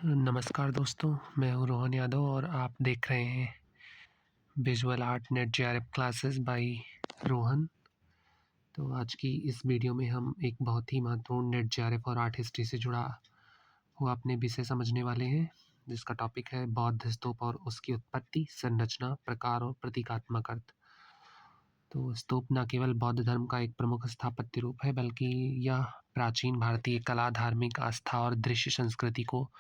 नमस्कार दोस्तों, मैं हूँ रोहन यादव और आप देख रहे हैं visual art net JRF classes bye Rohan. तो आज की इस वीडियो में हम एक बहुत ही महत्वपूर्ण नेट जेआरएफ और आर्ट हिस्ट्री से जुड़ा हुआ अपने विषय समझने वाले हैं, जिसका टॉपिक है बौद्ध स्तूप और उसकी उत्पत्ति, संरचना, प्रकार और प्रतीकात्मक अर्थ। तो स्तूप न केवल बौद्ध धर्म का एक प्रमुख स्थापत्य रूप है, बल्कि यह प्राचीन भारतीय कला, धार्मिक आस्था और दृश्य संस्कृति को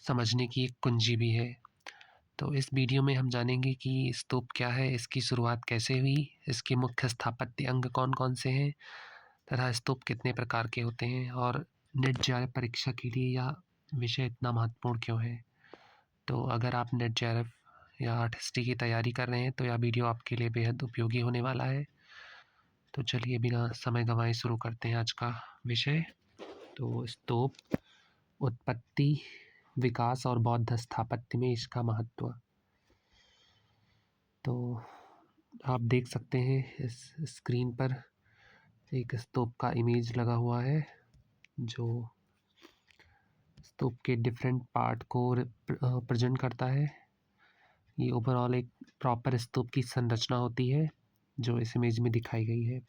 समझने की एक कुंजी भी है। तो इस वीडियो में हम जानेंगे कि स्तूप क्या है, इसकी शुरुआत कैसे हुई, इसके मुख्य स्थापत्य अंग कौन-कौन से हैं, तथा स्तूप कितने प्रकार के होते हैं और नेट जेआरएफ परीक्षा के लिए यह विषय इतना महत्वपूर्ण क्यों है। तो अगर आप नेट जेआरएफ या आर्ट हिस्ट्री की तैयारी कर रहे हैं तो यह वीडियो आपके लिए बेहद उपयोगी होने वाला है। तो चलिए बिना समय गंवाए शुरू करते हैं आज का विषय। तो स्तूप, उत्पत्ति, विकास और बौद्ध स्थापत्य में इसका महत्व। तो आप देख सकते हैं इस स्क्रीन पर एक स्तूप का इमेज लगा हुआ है, जो स्तूप के डिफरेंट पार्ट को प्रेजेंट करता है। ये ओवरऑल एक प्रॉपर स्तूप की संरचना होती है, जो इस इमेज में दिखाई गई है।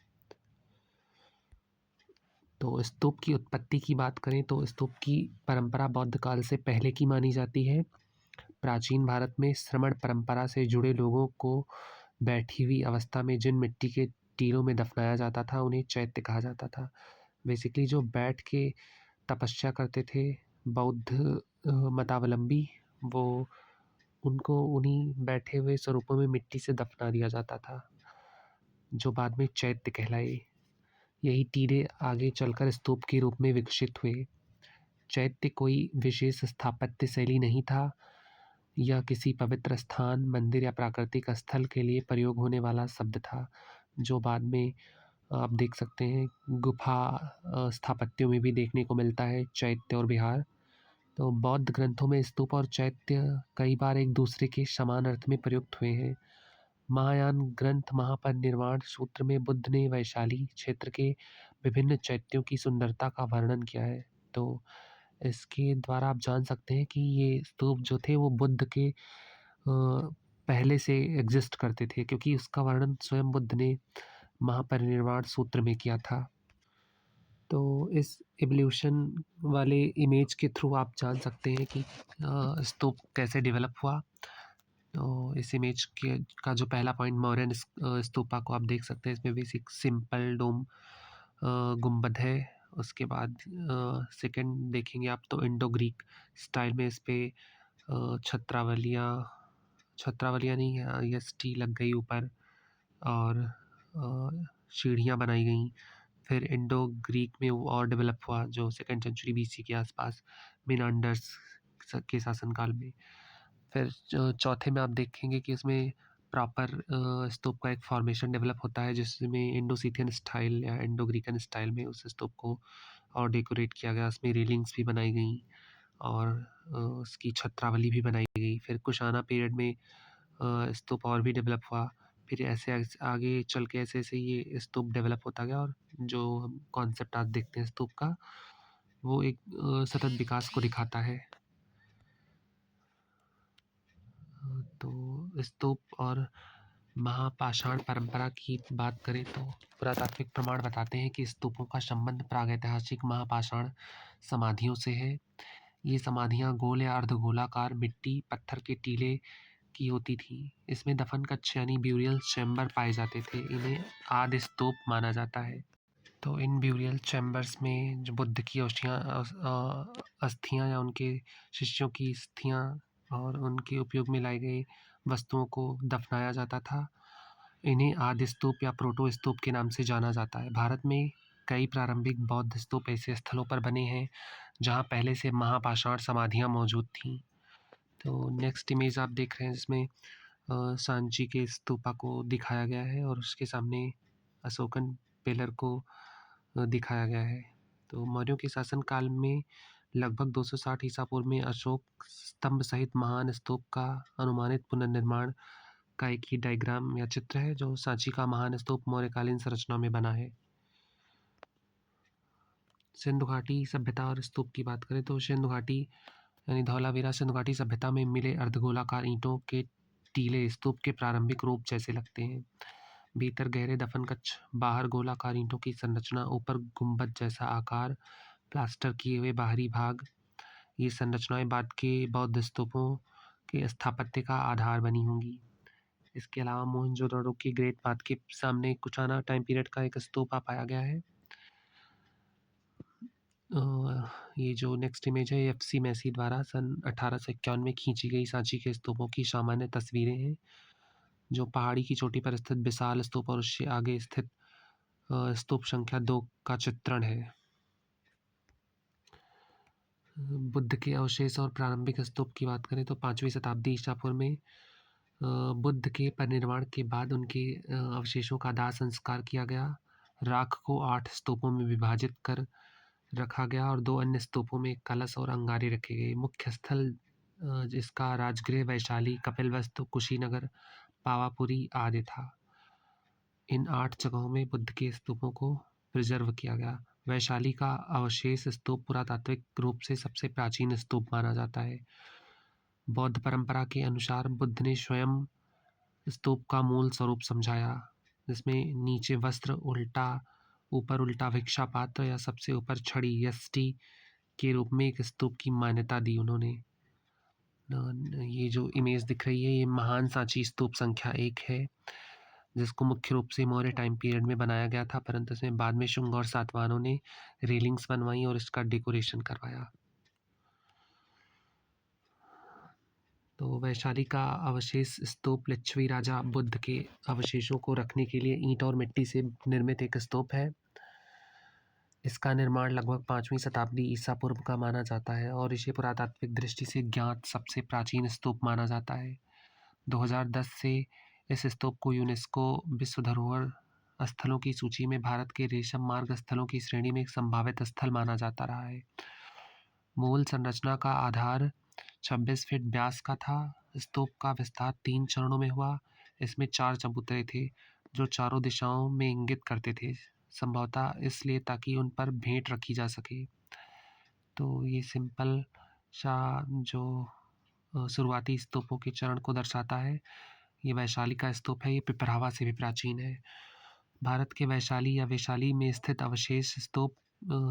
तो स्तूप की उत्पत्ति की बात करें तो स्तूप की परंपरा बौद्ध काल से पहले की मानी जाती है। प्राचीन भारत में श्रमण परंपरा से जुड़े लोगों को बैठी हुई अवस्था में जिन मिट्टी के टीलों में दफनाया जाता था, उन्हें चैत्य कहा जाता था। बेसिकली जो बैठ के तपस्या करते थे बौद्ध मतावलंबी, वो उनको उन्हीं बैठे हुए स्वरूपों में मिट्टी से दफना दिया जाता था, जो बाद में चैत्य कहलाए। यही टीले आगे चलकर स्तूप के रूप में विकसित हुए। चैत्य कोई विशेष स्थापत्य शैली नहीं था, यह किसी पवित्र स्थान, मंदिर या प्राकृतिक स्थल के लिए प्रयोग होने वाला शब्द था, जो बाद में आप देख सकते हैं गुफा स्थापत्यों में भी देखने को मिलता है, चैत्य और विहार। तो बौद्ध ग्रंथों में स्तूप और चैत्य कई बार एक दूसरे के समान अर्थ में प्रयुक्त हुए हैं। महायान ग्रंथ महापरिनिर्वाण सूत्र में बुद्ध ने वैशाली क्षेत्र के विभिन्न चैत्यों की सुंदरता का वर्णन किया है। तो इसके द्वारा आप जान सकते हैं कि ये स्तूप जो थे वो बुद्ध के पहले से एग्जिस्ट करते थे, क्योंकि उसका वर्णन स्वयं बुद्ध ने महापरिनिर्वाण सूत्र में किया था। तो इस एवोल्यूशन वाले इमेज के थ्रू आप जान सकते हैं कि स्तूप कैसे डेवलप हुआ। तो इस इमेज के का जो पहला पॉइंट मौर्यन स्तूपा को आप देख सकते हैं, इसमें बेसिक सिंपल डोम गुंबद है। उसके बाद सेकंड देखेंगे आप तो इंडो ग्रीक स्टाइल में इस पे छत्रावलियाँ नहीं, एस टी लग गई ऊपर और सीढ़ियाँ बनाई गई। फिर इंडो ग्रीक में वो और डेवलप हुआ जो सेकेंड सेंचुरी बीसी के आसपास मिनांडर्स के शासनकाल में। फिर चौथे में आप देखेंगे कि उसमें प्रॉपर स्तूप का एक फॉर्मेशन डेवलप होता है, जिसमें इंडो-सीथियन स्टाइल या इंडो ग्रीकन स्टाइल में उस स्तूप को और डेकोरेट किया गया। उसमें रेलिंग्स भी बनाई गई और उसकी छत्रावली भी बनाई गई। फिर कुशाना पीरियड में स्तूप और भी डेवलप हुआ। फिर ऐसे आगे चल के ऐसे-ऐसे ये स्तूप डेवलप होता गया और जो हम कॉन्सेप्ट आज देखते हैं स्तूप का, वो एक सतत विकास को दिखाता है। तो स्तूप और महापाषाण परंपरा की बात करें तो पुरातात्विक प्रमाण बताते हैं कि स्तूपों का संबंध प्रागैतिहासिक महापाषाण समाधियों से है। ये समाधियाँ गोल या अर्धगोलाकार मिट्टी पत्थर के टीले की होती थी। इसमें दफन कक्ष यानी ब्यूरियल चैम्बर पाए जाते थे। इन्हें आदि स्तूप माना जाता है। तो इन ब्यूरियल चैम्बर्स में जो बुद्ध की अस्थियाँ या उनके शिष्यों की अस्थियाँ और उनके उपयोग में लाई गई वस्तुओं को दफनाया जाता था। इन्हें आदि स्तूप या प्रोटो स्तूप के नाम से जाना जाता है। भारत में कई प्रारंभिक बौद्ध स्तूप ऐसे स्थलों पर बने हैं जहाँ पहले से महापाषाण समाधियाँ मौजूद थीं। तो नेक्स्ट इमेज आप देख रहे हैं जिसमें सांची के स्तूपा को दिखाया गया है और उसके सामने अशोकन पिलर को दिखाया गया है। तो मौर्यों के शासनकाल में लगभग 260 ईसा पूर्व में अशोक स्तंभ सहित महान स्तूप का अनुमानित पुनर्निर्माण का एक ही डायग्राम या चित्र है, जो सांची का महान स्तूप मौर्यकालीन संरचना में बना है। सिंधु घाटी सभ्यता और स्तूप की बात करें तो सिंधु घाटी यानी धौलावीरा सिंधु घाटी सभ्यता में मिले अर्धगोलाकार ईंटों के टीले स्तूप के प्रारंभिक रूप जैसे लगते हैं। भीतर गहरे दफन कक्ष, बाहर गोलाकार ईंटों की संरचना, ऊपर गुंबद जैसा आकार, प्लास्टर किए हुए बाहरी भाग। ये संरचनाएं बाद के बौद्ध स्तूपों के स्थापत्य का आधार बनी होंगी। इसके अलावा मोहनजोदड़ो की ग्रेट बाथ के सामने कुचाना टाइम पीरियड का एक स्तूपा पाया गया है। ये जो नेक्स्ट इमेज है FC मैसी द्वारा सन 1851 में खींची गई सांची के स्तूपों की सामान्य तस्वीरें हैं, जो पहाड़ी की चोटी पर स्थित विशाल स्तूप और उससे आगे स्थित स्तूप संख्या 2 का चित्रण है। बुद्ध के अवशेष और प्रारंभिक स्तूप की बात करें तो 5वीं शताब्दी ईसा पूर्व में बुद्ध के परिनिर्वाण के बाद उनके अवशेषों का दाह संस्कार किया गया। राख को 8 स्तूपों में विभाजित कर रखा गया और 2 अन्य स्तूपों में कलश और अंगारे रखे गए। मुख्य स्थल जिसका राजगृह वैशाली, कपिलवस्तु, कुशीनगर, पावापुरी आदि था। इन 8 जगहों में बुद्ध के स्तूपों को प्रिजर्व किया गया। वैशाली का अवशेष स्तूप पुरातात्विक रूप से सबसे प्राचीन स्तूप माना जाता है। बौद्ध परंपरा के अनुसार बुद्ध ने स्वयं स्तूप का मूल स्वरूप समझाया, जिसमें नीचे वस्त्र उल्टा, ऊपर उल्टा भिक्षा पात्र या सबसे ऊपर छड़ी यष्टि के रूप में एक स्तूप की मान्यता दी उन्होंने। ये जो इमेज दिख रही है ये महान सांची स्तूप संख्या 1 है, जिसको मुख्य रूप से मौर्य टाइम पीरियड में बनाया गया था, परंतु इसमें बाद में शुंग और सातवाहनों ने रेलिंग्स बनवाई और इसका डेकोरेशन करवाया। तो वैशाली का अवशेष स्तूप लिच्छवी राजा बुद्ध के अवशेषों को रखने के लिए ईंट और मिट्टी से निर्मित एक स्तूप है। इसका निर्माण लगभग 5वीं शताब्दी ईसा पूर्व का माना जाता है और इसे पुरातात्विक दृष्टि से ज्ञात सबसे प्राचीन स्तूप माना जाता है। 2010 से इस स्तूप को यूनेस्को विश्व धरोहर स्थलों की सूची में भारत के रेशम मार्ग स्थलों की श्रेणी में एक संभावित स्थल माना जाता रहा है। मूल संरचना का आधार 26 फीट व्यास का था। स्तूप का विस्तार 3 चरणों में हुआ। इसमें 4 चबूतरे थे जो चारों दिशाओं में इंगित करते थे, संभवतः इसलिए ताकि उन पर भेंट रखी जा सके। तो ये सिंपल सा जो शुरुआती स्तूपों के चरण को दर्शाता है। ये वैशाली का स्तूप है, ये पिपरावा से भी प्राचीन है। भारत के वैशाली या वैशाली में स्थित अवशेष स्तूप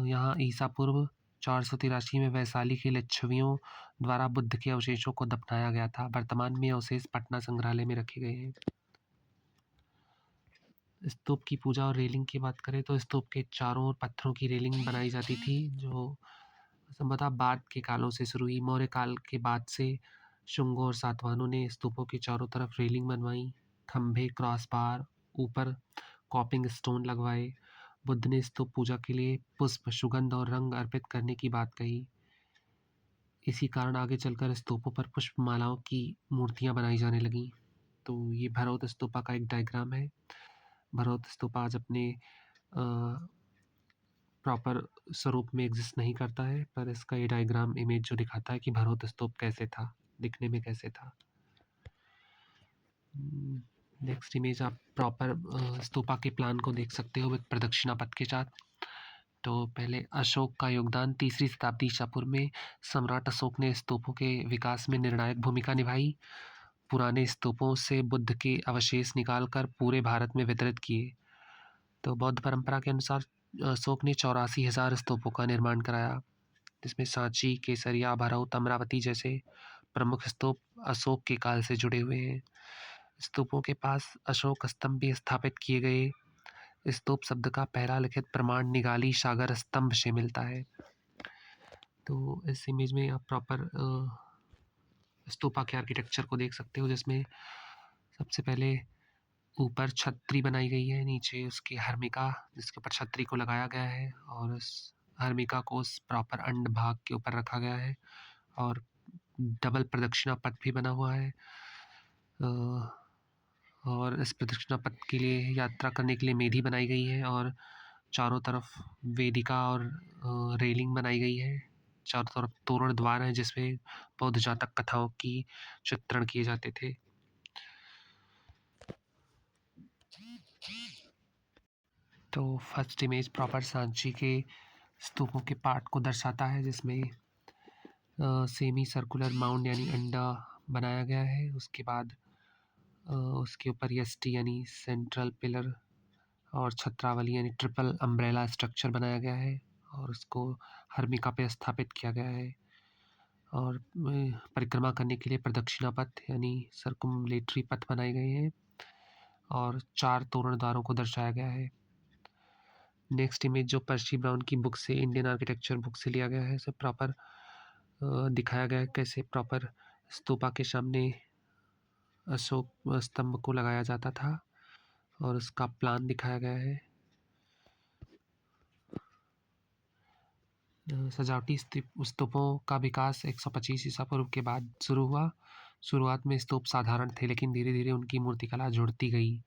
यहाँ ईसा पूर्व 483 में वैशाली के लिच्छवियों द्वारा बुद्ध के अवशेषों को दफनाया गया था। वर्तमान में अवशेष पटना संग्रहालय में रखे गए हैं। स्तूप की पूजा और रेलिंग की बात करें तो स्तूप के चारों ओर पत्थरों की रेलिंग बनाई जाती थी, जो संभवतः बाद के कालों से शुरू हुई। मौर्य काल के बाद से शुंगों और सातवाहनों ने स्तूपों के चारों तरफ रेलिंग बनवाई, खंभे, क्रॉस बार, ऊपर कॉपिंग स्टोन लगवाए। बुद्ध ने स्तूप पूजा के लिए पुष्प, सुगंध और रंग अर्पित करने की बात कही। इसी कारण आगे चलकर स्तूपों पर पुष्पमालाओं की मूर्तियां बनाई जाने लगीं। तो ये भरौत स्तूपा का एक डायग्राम है। भरौत स्तूपा आज अपने प्रॉपर स्वरूप में एग्जिस्ट नहीं करता है, पर इसका ये डायग्राम इमेज जो दिखाता है कि भरौत स्तूप कैसे था, दिखने में कैसे था। नेक्स्ट इमेज आप प्रॉपर स्तूपा के प्लान को देख सकते हो एक प्रदक्षिणा पथ के साथ। तो पहले अशोक का योगदान 3री शताब्दी ईसा पूर्व में सम्राट अशोक ने स्तूपों के विकास में निर्णायक भूमिका निभाई। पुराने स्तूपों से बुद्ध के अवशेष निकालकर पूरे भारत में वितरित किए। तो बौद्ध परंपरा के अनुसार अशोक ने 84,000 स्तूपों का निर्माण कराया, जिसमें सांची, केसरिया, भरौत, अमरावती जैसे प्रमुख स्तूप अशोक के काल से जुड़े हुए हैं। स्तूपों के पास अशोक स्तंभ भी स्थापित किए गए। स्तूप शब्द का पहला लिखित प्रमाण निगाली सागर स्तंभ से मिलता है। तो इस इमेज में आप प्रॉपर स्तूपा के आर्किटेक्चर को देख सकते हो, जिसमें सबसे पहले ऊपर छतरी बनाई गई है, नीचे उसकी हर्मिका जिसके ऊपर छतरी को लगाया गया है और उस हर्मिका को उस प्रॉपर अंड भाग के ऊपर रखा गया है और डबल प्रदक्षिणा पथ भी बना हुआ है। और इस प्रदक्षिणा पथ के लिए यात्रा करने के लिए मेधी बनाई गई है और चारों तरफ वेदिका और रेलिंग बनाई गई है। चारों तरफ तोरण द्वार हैं जिसमें बौद्ध जातक कथाओं की चित्रण किए जाते थे। तो फर्स्ट इमेज प्रॉपर सांची के स्तूपों के पार्ट को दर्शाता है, जिसमें सेमी सर्कुलर माउंड यानी अंडा बनाया गया है। उसके बाद उसके ऊपर यष्टि यानी सेंट्रल पिलर और छत्रावली यानी ट्रिपल अम्ब्रेला स्ट्रक्चर बनाया गया है और उसको हर्मिका पे स्थापित किया गया है। और परिक्रमा करने के लिए प्रदक्षिणा पथ यानी सर्कुम्लेटरी पथ बनाए गए हैं और 4 तोरण द्वारों को दर्शाया गया है। नेक्स्ट इमेज जो पर्सी ब्राउन की बुक से, इंडियन आर्किटेक्चर बुक से लिया गया है, इसे प्रॉपर दिखाया गया है कैसे प्रॉपर स्तूपा के सामने अशोक स्तंभ को लगाया जाता था और उसका प्लान दिखाया गया है। सजावटी स्तूपों का विकास 125 ईसा पूर्व के बाद शुरू हुआ। शुरुआत में स्तूप साधारण थे लेकिन धीरे धीरे उनकी मूर्तिकला जुड़ती गई।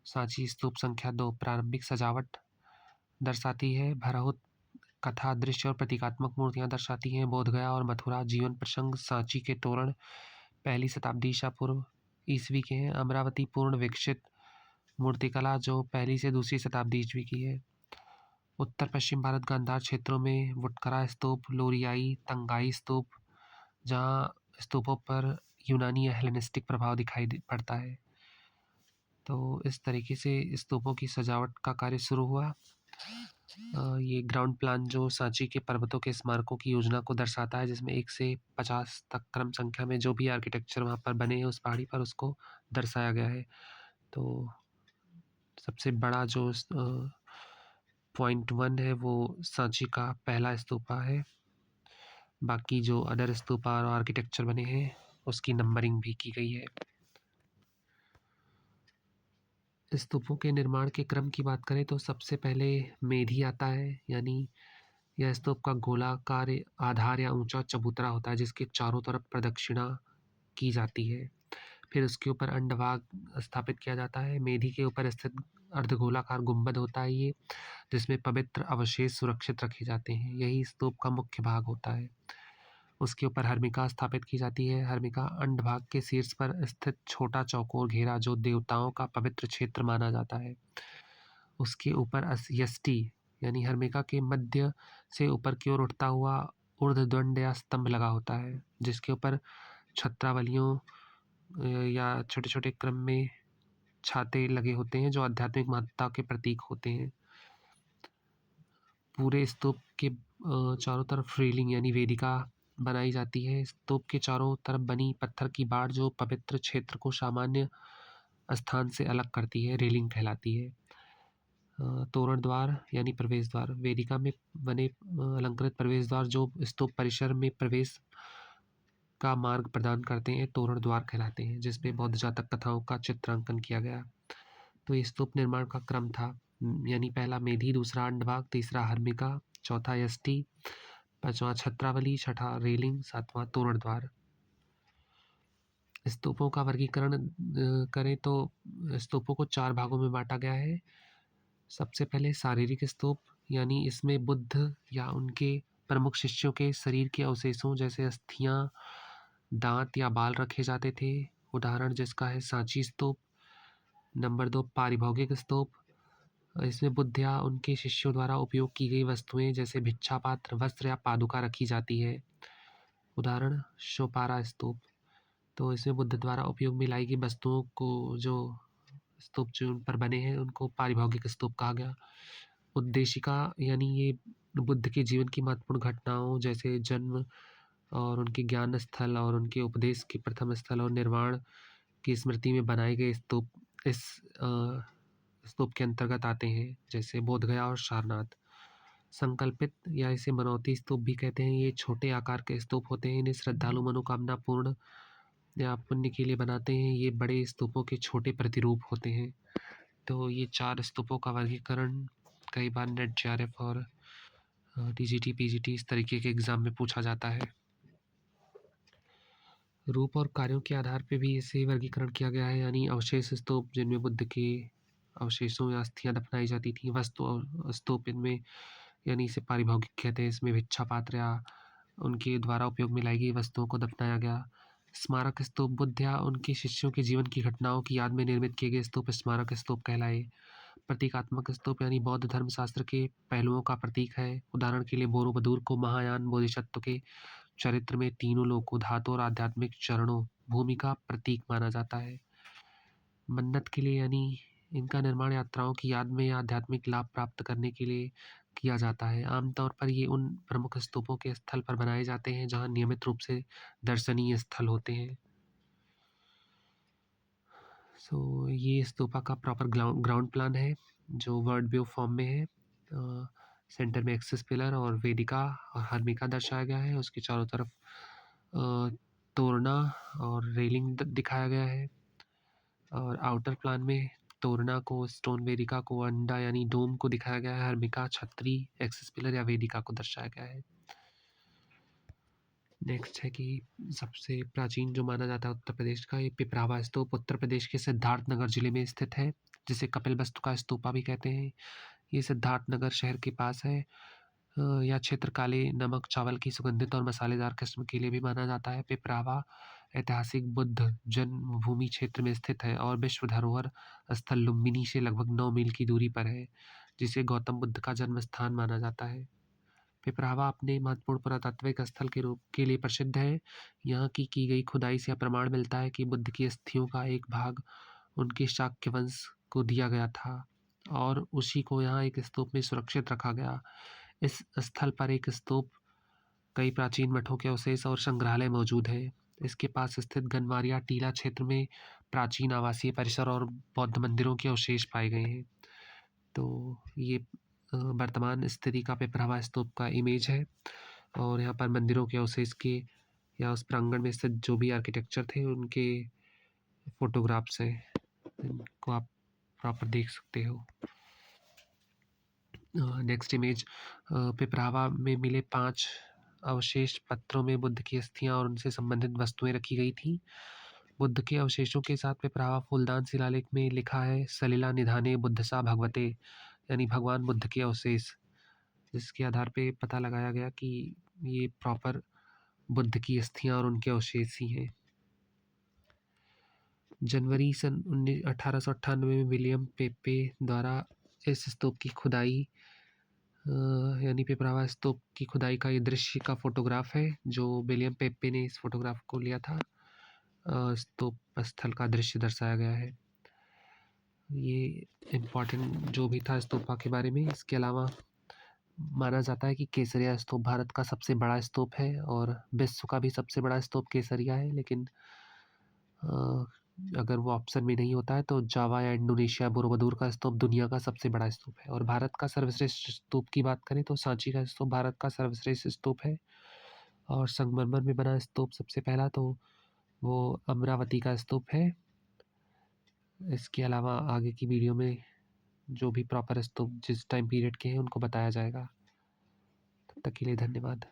सांची स्तूप संख्या 2 प्रारंभिक सजावट दर्शाती है। भरहुत कथा, दृश्य और प्रतीकात्मक मूर्तियां दर्शाती हैं। बोधगया और मथुरा जीवन प्रसंग। सांची के तोरण 1ली शताब्दी ईसा पूर्व ईस्वी के हैं। अमरावती पूर्ण विकसित मूर्तिकला जो 1ली से 2री शताब्दी ईस्वी की है। उत्तर पश्चिम भारत गांधार क्षेत्रों में वुटकरा स्तूप, लोरियाई, तंगाई स्तूप, जहाँ स्तूपों पर यूनानी या हेलेनिस्टिक प्रभाव दिखाई पड़ता है। तो इस तरीके से स्तूपों की सजावट का कार्य शुरू हुआ। ये ग्राउंड प्लान जो सांची के पर्वतों के स्मारकों की योजना को दर्शाता है, जिसमें 1 से 50 तक क्रम संख्या में जो भी आर्किटेक्चर वहाँ पर बने हैं उस पहाड़ी पर, उसको दर्शाया गया है। तो सबसे बड़ा जो पॉइंट 1 है वो सांची का पहला स्तूपा है। बाकी जो अदर स्तूपा और आर्किटेक्चर बने हैं उसकी नंबरिंग भी की गई है। स्तूपों के निर्माण के क्रम की बात करें तो सबसे पहले मेधी आता है, यानी यह स्तूप का गोलाकार आधार या ऊंचा चबूतरा होता है जिसके चारों तरफ प्रदक्षिणा की जाती है। फिर उसके ऊपर अंडभाग स्थापित किया जाता है। मेधी के ऊपर स्थित अर्धगोलाकार गुंबद होता है ये, जिसमें पवित्र अवशेष सुरक्षित रखे जाते हैं। यही स्तूप का मुख्य भाग होता है। उसके ऊपर हर्मिका स्थापित की जाती है। हर्मिका अंडभाग के शीर्ष पर स्थित छोटा चौकोर घेरा जो देवताओं का पवित्र क्षेत्र माना जाता है। उसके ऊपर यष्टि यानी हर्मिका के मध्य से ऊपर की ओर उठता हुआ ऊर्ध्वदंड या स्तंभ लगा होता है, जिसके ऊपर छत्रावलियों या छोटे छोटे क्रम में छाते लगे होते हैं जो आध्यात्मिक महत्ता के प्रतीक होते हैं। पूरे स्तूप के चारों तरफ रेलिंग यानी वेदिका बनाई जाती है। स्तूप के चारों तरफ बनी पत्थर की बाड़ जो पवित्र क्षेत्र को सामान्य स्थान से अलग करती है, रेलिंग कहलाती है। तोरण द्वार यानी प्रवेश द्वार, वेदिका में बने अलंकृत प्रवेश द्वार जो स्तूप परिसर में प्रवेश का मार्ग प्रदान करते हैं, तोरण द्वार कहलाते हैं, जिसमें बौद्ध जातक कथाओं का चित्रांकन किया गया। तो ये स्तूप निर्माण का क्रम था, यानी पहला मेधी, दूसरा अंडभाग, तीसरा हर्मिका, चौथा यष्टि, पांचवा छत्रावली, छठा रेलिंग, सातवां तोरण द्वार। स्तूपों का वर्गीकरण करें तो स्तूपों को 4 भागों में बांटा गया है। सबसे पहले शारीरिक स्तूप, यानी इसमें बुद्ध या उनके प्रमुख शिष्यों के शरीर के अवशेषों जैसे अस्थियां, दांत या बाल रखे जाते थे, उदाहरण जिसका है सांची स्तूप। नंबर 2 पारिभौगिक स्तूप, इसमें बुद्ध या उनके शिष्यों द्वारा उपयोग की गई वस्तुएं जैसे भिक्षा पात्र, वस्त्र या पादुका रखी जाती है, उदाहरण शोपारा स्तूप। तो इसमें बुद्ध द्वारा उपयोग में लाई गई वस्तुओं को जो स्तूप जो उन पर बने हैं उनको पारिभौगिक स्तूप कहा गया। उद्देशिका यानी ये बुद्ध के जीवन की महत्वपूर्ण घटनाओं जैसे जन्म और उनके ज्ञान स्थल और उनके उपदेश के प्रथम स्थल और निर्वाण की स्मृति में बनाए गए स्तूप इस स्तूप के अंतर्गत आते हैं, जैसे बोधगया और सारनाथ। संकल्पित या इसे मनौती स्तूप भी कहते हैं। ये छोटे आकार के स्तूप होते हैं। इन्हें श्रद्धालु मनोकामना पूर्ण या पुण्य के लिए बनाते हैं। ये बड़े स्तूपों के छोटे प्रतिरूप होते हैं। तो ये 4 स्तूपों का वर्गीकरण कई बार नेट जेआरएफ और टीजीटी पीजीटी इस तरीके के एग्जाम में पूछा जाता है। रूप और कार्यों के आधार पर भी इसे वर्गीकरण किया गया है, यानी अवशेष स्तूप जिनमें बुद्ध के अवशेषों या अस्थियां दफनाई जाती थी। वस्तु और स्तूप इनमें यानी इसे पारिभौगिक कहते हैं, इसमें भिक्षा पात्र या उनके द्वारा उपयोग में लाई गई वस्तुओं को दफनाया गया। स्मारक स्तूप, बुद्ध या उनके शिष्यों के जीवन की घटनाओं की याद में निर्मित किए गए स्तूप स्मारक स्तूप कहलाए। प्रतीकात्मक स्तूप यानी बौद्ध धर्मशास्त्र के पहलुओं का प्रतीक है, उदाहरण के लिए बोरोबुदुर को महायान बोधिसत्व के चरित्र में तीनों लोकों, धातु और आध्यात्मिक चरणों भूमि का प्रतीक माना जाता है। मन्नत के लिए यानी इनका निर्माण यात्राओं की याद में या आध्यात्मिक लाभ प्राप्त करने के लिए किया जाता है। आमतौर पर ये उन प्रमुख स्तूपों के स्थल पर बनाए जाते हैं जहाँ नियमित रूप से दर्शनीय स्थल होते हैं। ये स्तूपा का प्रॉपर ग्राउंड प्लान है जो वर्ड व्यू फॉर्म में है। सेंटर में एक्सिस पिलर और वेदिका और हर्मिका दर्शाया गया है। उसके चारों तरफ तोरना और रेलिंग दिखाया गया है। और आउटर प्लान में तोरना को, स्टोन वेदिका को, अंडा यानी डोम को दिखाया गया है। हर्मिका छतरी, एक्सिस पिलर या वेदिका को दर्शाया गया है। नेक्स्ट है कि सबसे प्राचीन जो माना जाता है उत्तर प्रदेश का, ये पिपरावा स्तूप उत्तर प्रदेश के सिद्धार्थनगर जिले में स्थित है, जिसे कपिलवस्तु का स्तूपा भी कहते हैं। ये सिद्धार्थनगर शहर के पास है। यह क्षेत्र काले नमक चावल की सुगंधित और मसालेदार किस्म के लिए भी माना जाता है। पिपरावा ऐतिहासिक बुद्ध जन्मभूमि क्षेत्र में स्थित है और विश्व धरोहर स्थल लुम्बिनी से लगभग 9 मील की दूरी पर है, जिसे गौतम बुद्ध का जन्म स्थान माना जाता है। पिपरावा अपने महत्वपूर्ण पुरातात्विक स्थल के रूप के लिए प्रसिद्ध है। यहाँ की गई खुदाई से यह प्रमाण मिलता है कि बुद्ध की अस्थियों का एक भाग उनके शाक्य वंश को दिया गया था और उसी को यहाँ एक स्तूप में सुरक्षित रखा गया। इस स्थल पर एक स्तूप, कई प्राचीन मठों के अवशेष और संग्रहालय मौजूद है। इसके पास स्थित गनवारिया टीला क्षेत्र में प्राचीन आवासीय परिसर और बौद्ध मंदिरों के अवशेष पाए गए हैं। तो ये वर्तमान स्थिति का पिपरावा स्तूप का इमेज है और यहाँ पर मंदिरों के अवशेष के या उस प्रांगण में स्थित जो भी आर्किटेक्चर थे उनके फोटोग्राफ्स हैं, इनको आप प्रॉपर देख सकते हो। नेक्स्ट इमेज, पिपरावा में मिले 5 अवशेष पत्रों में बुद्ध की अस्थियां और उनसे संबंधित वस्तुएं रखी गई थी। बुद्ध के अवशेषों के साथ पिपरावा फूलदान शिलालेख में लिखा है सलिला निधाने बुद्धसा भगवते, यानी भगवान बुद्ध के अवशेष, जिसके आधार पे पता लगाया गया कि ये प्रॉपर बुद्ध की अस्थियां और उनके अवशेष ही हैं। जनवरी सन 1898 में विलियम पेपे द्वारा इस स्तूप की खुदाई यानी पिपरावा स्तूप की खुदाई का ये दृश्य का फोटोग्राफ है जो विलियम पेपे ने इस फोटोग्राफ को लिया था। स्तूप स्थल का दृश्य दर्शाया गया है। ये इम्पॉर्टेंट जो भी था स्तूपा के बारे में। इसके अलावा माना जाता है कि केसरिया स्तूप भारत का सबसे बड़ा स्तूप है और विश्व का भी सबसे बड़ा स्तूप केसरिया है, लेकिन अगर वो ऑप्शन में नहीं होता है तो जावा या इंडोनेशिया बोरोबुदुर का स्तूप दुनिया का सबसे बड़ा स्तूप है। और भारत का सर्वश्रेष्ठ स्तूप की बात करें तो सांची का स्तूप भारत का सर्वश्रेष्ठ स्तूप है। और संगमरमर में बना स्तूप सबसे पहला तो वो अमरावती का स्तूप है। इसके अलावा आगे की वीडियो में जो भी प्रॉपर स्तूप जिस टाइम पीरियड के हैं उनको बताया जाएगा। तब तक के लिए धन्यवाद।